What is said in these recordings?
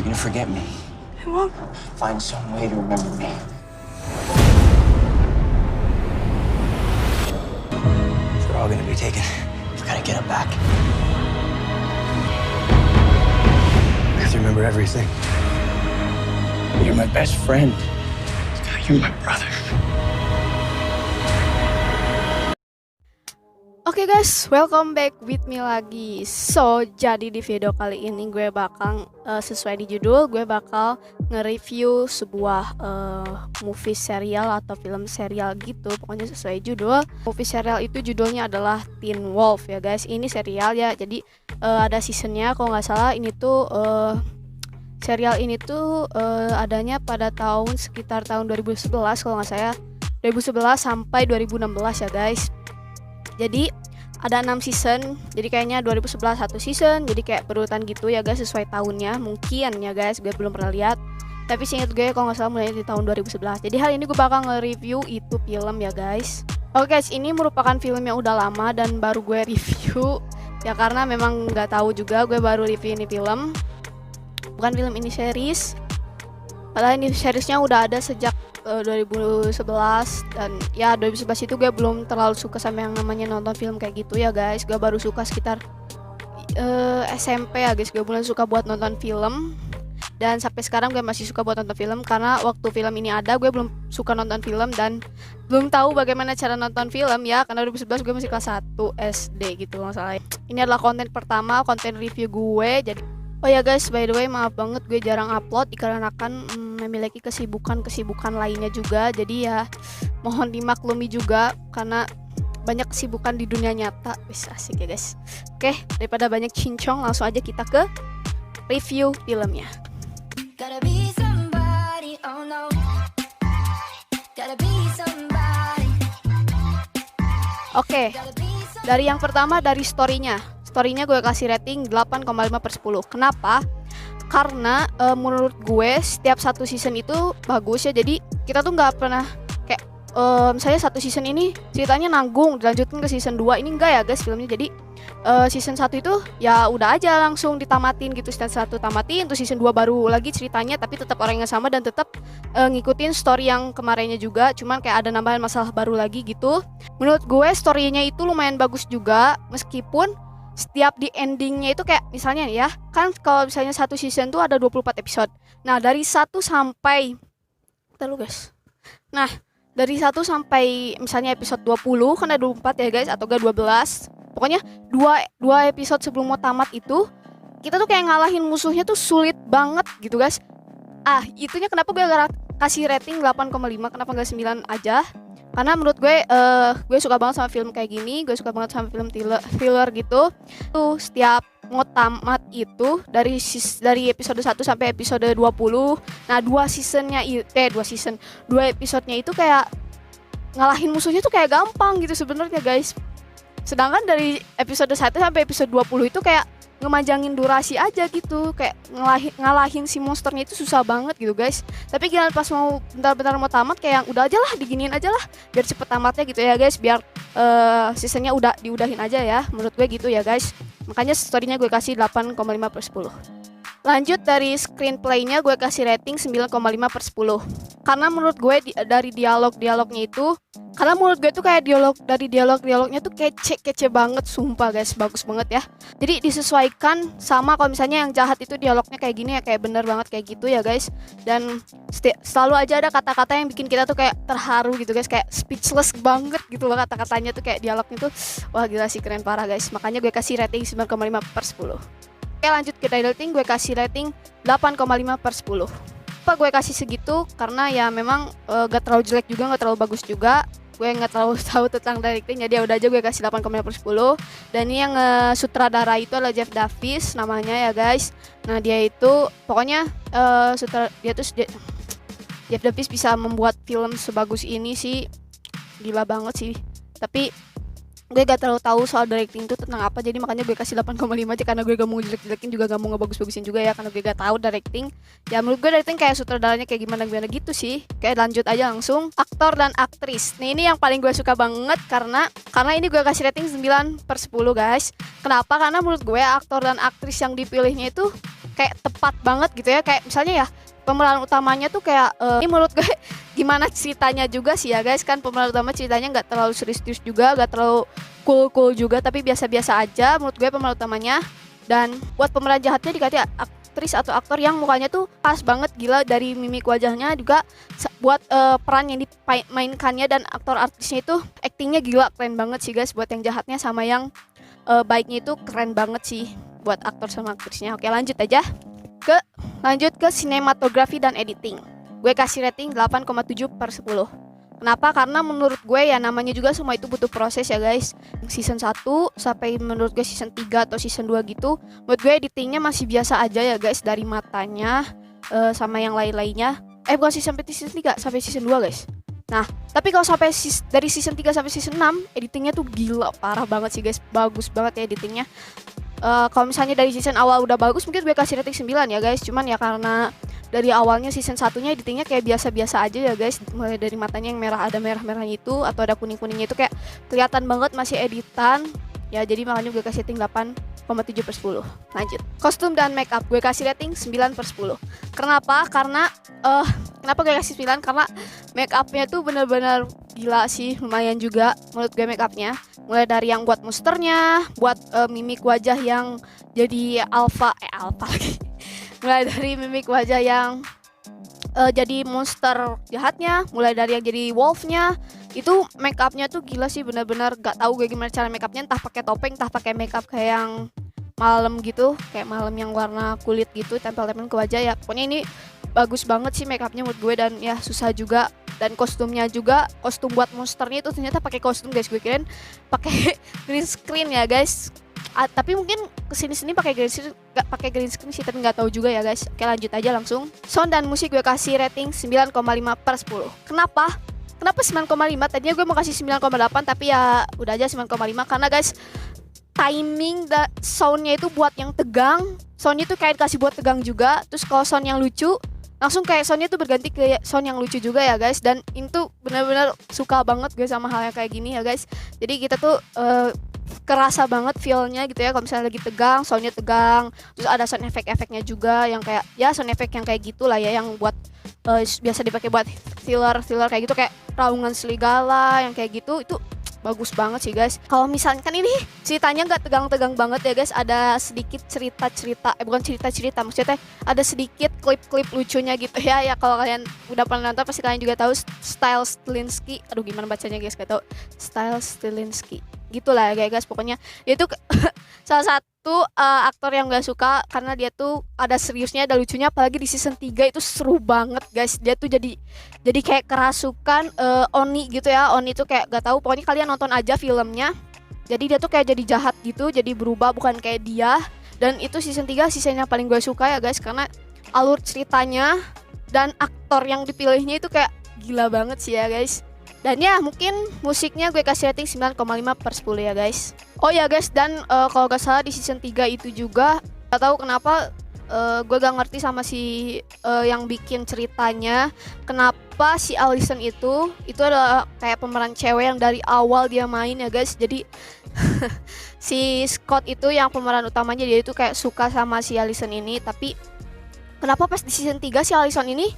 gonna forget me. I won't. Find some way to remember me. If we're all gonna be taken, we gotta get them back. I have to remember everything. You're my best friend. Scott, you're my brother. Oke guys, welcome back with me lagi. So, jadi di video kali ini gue bakal sesuai di judul, gue bakal nge-review sebuah movie serial atau film serial gitu. Pokoknya sesuai judul. Movie serial itu judulnya adalah Teen Wolf ya guys. Ini serial ya, jadi ada seasonnya kalau nggak salah. Ini tuh serial ini tuh adanya pada sekitar tahun 2011 kalau nggak salah. 2011 sampai 2016 ya guys. Jadi ada 6 season, jadi kayaknya 2011 1 season, jadi kayak berurutan gitu ya guys, sesuai tahunnya mungkin ya guys, gue belum pernah lihat. Tapi seingat gue kalau nggak salah mulai di tahun 2011. Jadi hari ini gue bakal nge-review itu film ya guys. Oke guys, ini merupakan film yang udah lama dan baru gue review ya, karena memang nggak tahu juga, gue baru review ini film. Bukan film, ini series. Padahal ini seriesnya udah ada sejak 2011, dan ya 2011 itu gue belum terlalu suka sama yang namanya nonton film kayak gitu ya guys. Gue baru suka sekitar SMP ya guys, gue mulai suka buat nonton film. Dan sampai sekarang gue masih suka buat nonton film, karena waktu film ini ada gue belum suka nonton film dan belum tahu bagaimana cara nonton film ya, karena 2011 gue masih kelas 1 SD gitu masalahnya. Ini adalah konten pertama, konten review gue. Jadi oh ya guys, by the way maaf banget gue jarang upload dikarenakan memiliki kesibukan lainnya juga. Jadi ya mohon dimaklumi juga karena banyak kesibukan di dunia nyata. Wis asik ya guys. Oke, daripada banyak cincong, langsung aja kita ke review filmnya. Oke, dari yang pertama dari story-nya gue kasih rating 8,5/10. Kenapa? Karena menurut gue setiap satu season itu bagus ya. Jadi kita tuh nggak pernah kayak misalnya satu season ini ceritanya nanggung dilanjutin ke season 2, ini enggak ya guys filmnya. Jadi season 1 itu ya udah aja langsung ditamatin gitu, season 1 tamatin, terus season 2 baru lagi ceritanya, tapi tetap orang yang sama dan tetap ngikutin story yang kemarinnya juga, cuman kayak ada nambahan masalah baru lagi gitu. Menurut gue story-nya itu lumayan bagus juga, meskipun setiap di endingnya itu kayak misalnya ya, kan kalau misalnya satu season tuh ada 24 episode. Nah, dari 1 sampai guys. Nah, dari 1 sampai misalnya episode 20 kan ada 24 ya guys, atau enggak 12. Pokoknya 2 episode sebelum mau tamat itu kita tuh kayak ngalahin musuhnya tuh sulit banget gitu guys. Itunya kenapa gue kasih rating 8,5, kenapa enggak 9 aja? Karena menurut gue suka banget sama film kayak gini, gue suka banget sama film thriller gitu. Tuh setiap mau tamat itu dari episode 1 sampai episode 20. Nah, 2 episodenya itu kayak ngalahin musuhnya tuh kayak gampang gitu sebenarnya guys. Sedangkan dari episode 1 sampai episode 20 itu kayak ngemanjangin durasi aja gitu, kayak ngalahin si monsternya itu susah banget gitu guys. Tapi giliran pas mau bentar-bentar mau tamat kayak udah aja lah, diginiin aja lah biar cepet tamatnya gitu ya guys, biar seasonnya diudahin aja ya, menurut gue gitu ya guys. Makanya storynya gue kasih 8,5/10. Lanjut dari screenplaynya gue kasih rating 9,5/10. Karena menurut gue dari dialognya itu, karena menurut gue tuh kayak dialognya tuh kece banget, sumpah guys, bagus banget ya. Jadi disesuaikan sama kalau misalnya yang jahat itu dialognya kayak gini ya, kayak bener banget kayak gitu ya guys. Dan selalu aja ada kata-kata yang bikin kita tuh kayak terharu gitu guys, kayak speechless banget gitu loh kata-katanya tuh, kayak dialognya tuh wah gila sih, keren parah guys. Makanya gue kasih rating 9,5/10. Oke, lanjut ke rating, gue kasih rating 8,5/10. Apa gue kasih segitu? Karena ya memang gak terlalu jelek juga, gak terlalu bagus juga. Gue gak terlalu tahu tentang directing, jadi udah aja gue kasih 8,5/10. Dan ini yang sutradara itu adalah Jeff Davis namanya ya guys. Nah, dia itu pokoknya Jeff Davis bisa membuat film sebagus ini sih, gila banget sih. Tapi gue gak terlalu tahu soal directing itu tentang apa, jadi makanya gue kasih 8,5 aja, karena gue gak mau jelek-jelekin juga gak mau ngebagus-bagusin juga ya, karena gue gak tahu directing. Ya menurut gue directing kayak sutradaranya kayak gimana gitu sih. Kayak lanjut aja langsung aktor dan aktris. Nah, ini yang paling gue suka banget karena ini gue kasih rating 9/10 guys. Kenapa? Karena menurut gue aktor dan aktris yang dipilihnya itu kayak tepat banget gitu ya. Kayak misalnya ya pemeran utamanya tuh kayak ini menurut gue gimana ceritanya juga sih ya guys, kan pemeran utama ceritanya nggak terlalu serius juga, nggak terlalu cool juga, tapi biasa-biasa aja menurut gue pemeran utamanya. Dan buat pemeran jahatnya diganti aktris atau aktor yang mukanya tuh pas banget, gila, dari mimik wajahnya juga buat peran yang dimainkannya dan aktor artisnya itu aktingnya gila, keren banget sih guys buat yang jahatnya, sama yang baiknya itu keren banget sih buat aktor sama aktrisnya. Oke, lanjut ke sinematografi dan editing. Gue kasih rating 8,7/10. Kenapa? Karena menurut gue ya namanya juga semua itu butuh proses ya guys. Season 1 sampai menurut gue season 3 atau season 2 gitu, menurut gue editingnya masih biasa aja ya guys, dari matanya sama yang lain-lainnya. Bukan season 3 sampai season 2 guys. Nah, tapi kalau sampai dari season 3 sampai season 6, editingnya tuh gila, parah banget sih guys. Bagus banget ya editingnya. Kalau misalnya dari season awal udah bagus, mungkin gue kasih rating 9 ya guys. Cuman ya karena dari awalnya season satunya editingnya kayak biasa-biasa aja ya guys. Mulai dari matanya yang merah, ada merah-merahnya itu, atau ada kuning-kuningnya itu kayak kelihatan banget masih editan. Ya jadi makanya gue kasih rating 8,7/10. Lanjut, kostum dan make up gue kasih rating 9/10. Kenapa? Karena kenapa gue kasih 9? Karena make upnya tuh bener-bener gila sih, lumayan juga menurut gue make upnya. Mulai dari yang buat monsternya, buat mimik wajah yang jadi alpha lagi. Mulai dari mimik wajah yang jadi monster jahatnya, mulai dari yang jadi wolfnya, itu make upnya tuh gila sih, bener-bener gak tahu gue gimana cara make upnya, entah pakai topeng, entah pakai make up kayak yang malam gitu, kayak malam yang warna kulit gitu, tempel-tempel ke wajah ya. Pokoknya ini bagus banget sih make upnya menurut gue, dan ya susah juga. Dan kostumnya juga, kostum buat monsternya itu ternyata pakai kostum guys, gue kirain pakai green screen ya guys. Tapi mungkin kesini-sini pakai green screen sih, tapi nggak tahu juga ya guys. Oke, lanjut aja langsung. Sound dan musik gue kasih rating 9,5/10. Kenapa 9,5? Tadinya gue mau kasih 9,8, tapi ya udah aja 9,5 karena guys, timing soundnya itu buat yang tegang, soundnya tuh kayak dikasih buat tegang juga. Terus kalau sound yang lucu, langsung kayak soundnya tuh berganti ke sound yang lucu juga ya guys. Dan itu benar-benar suka banget gue sama hal yang kayak gini ya guys. Jadi kita tuh kerasa banget feelnya gitu ya, kalau misalnya lagi tegang, soundnya tegang. Terus ada sound efek-efeknya juga yang kayak ya sound efek yang kayak gitulah ya, yang buat biasa dipakai buat thriller kayak gitu, kayak Raungan Serigala yang kayak gitu. Itu bagus banget sih guys. Kalau misalkan ini ceritanya nggak tegang-tegang banget ya guys, ada sedikit cerita-cerita, bukan cerita-cerita, maksudnya ada sedikit klip-klip lucunya gitu ya. Ya kalau kalian udah pernah nonton pasti kalian juga tahu Style Stilinski. Aduh gimana bacanya guys, gak tahu. Style Stilinski gitulah ya guys. Pokoknya dia tuh salah satu aktor yang gak suka karena dia tuh ada seriusnya, ada lucunya, apalagi di season 3 itu seru banget guys. Dia tuh jadi kayak kerasukan Oni gitu ya. Oni tuh kayak gak tahu, pokoknya kalian nonton aja filmnya. Jadi dia tuh kayak jadi jahat gitu, jadi berubah bukan kayak dia. Dan itu season 3 season yang paling gue suka ya guys, karena alur ceritanya dan aktor yang dipilihnya itu kayak gila banget sih ya guys. Dan ya mungkin musiknya gue kasih rating 9,5/10 ya guys. Oh ya guys, dan kalau gak salah di season 3 itu juga gak tahu kenapa gue gak ngerti sama si yang bikin ceritanya, kenapa si Allison itu adalah kayak pemeran cewek yang dari awal dia main ya guys. Jadi si Scott itu yang pemeran utamanya, dia itu kayak suka sama si Allison ini, tapi kenapa pas di season 3 si Allison ini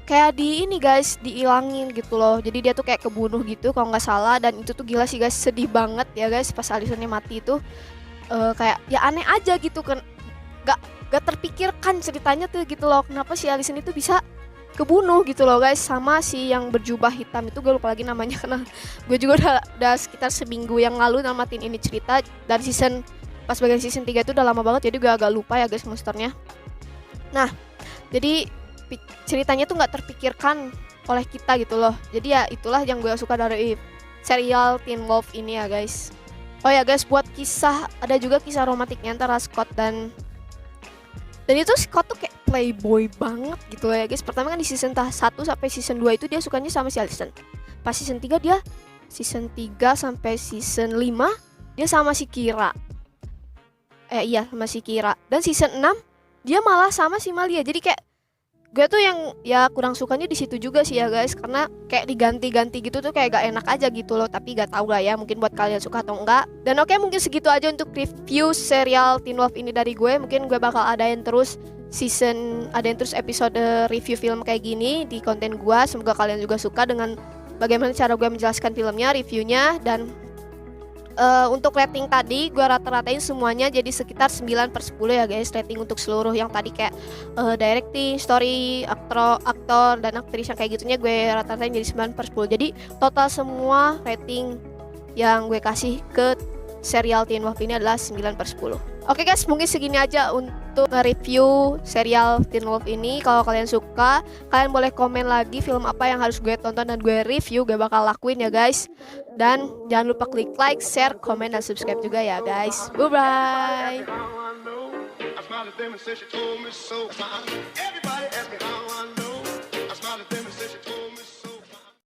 kayak di ini guys, diilangin gitu loh. Jadi dia tuh kayak kebunuh gitu kalau nggak salah. Dan itu tuh gila sih guys, sedih banget ya guys pas Allisonnya mati itu. Kayak ya aneh aja gitu kan, gak terpikirkan ceritanya tuh gitu loh, kenapa si Allison itu bisa kebunuh gitu loh guys. Sama si yang berjubah hitam itu gue lupa lagi namanya, karena gue juga udah sekitar seminggu yang lalu namatin ini cerita. Dan pas bagian season 3 itu udah lama banget, jadi gue agak lupa ya guys monsternya. Nah jadi ceritanya tuh nggak terpikirkan oleh kita gitu loh. Jadi ya itulah yang gue suka dari serial Teen Wolf ini ya guys. Oh ya guys, buat kisah, ada juga kisah romantiknya antara Scott dan itu Scott tuh kayak playboy banget gitu ya guys. Pertama kan di season 1 sampai season 2 itu dia sukanya sama si Allison. Pas season 3 sampai season 5 dia sama si Kira. Sama si Kira. Dan season 6 dia malah sama si Malia. Jadi kayak gue tuh yang ya kurang sukanya di situ juga sih ya guys, karena kayak diganti-ganti gitu tuh kayak gak enak aja gitu loh. Tapi gak tahu lah ya, mungkin buat kalian suka atau enggak. Dan oke, mungkin segitu aja untuk review serial Teen Wolf ini dari gue. Mungkin gue bakal adain terus adain terus episode review film kayak gini di konten gue. Semoga kalian juga suka dengan bagaimana cara gue menjelaskan filmnya, reviewnya. Dan untuk rating tadi gue rata-ratain semuanya jadi sekitar 9/10 ya guys. Rating untuk seluruh yang tadi kayak directing, story, aktor dan aktris yang kayak gitunya gue rata-ratain jadi 9/10. Jadi total semua rating yang gue kasih ke serial Teen Wolf ini adalah 9/10. Oke guys, mungkin segini aja untuk review serial Teen Wolf ini. Kalau kalian suka, kalian boleh komen lagi film apa yang harus gue tonton dan gue review. Gue bakal lakuin ya guys. Dan jangan lupa klik like, share, komen, dan subscribe juga ya guys. Bye bye.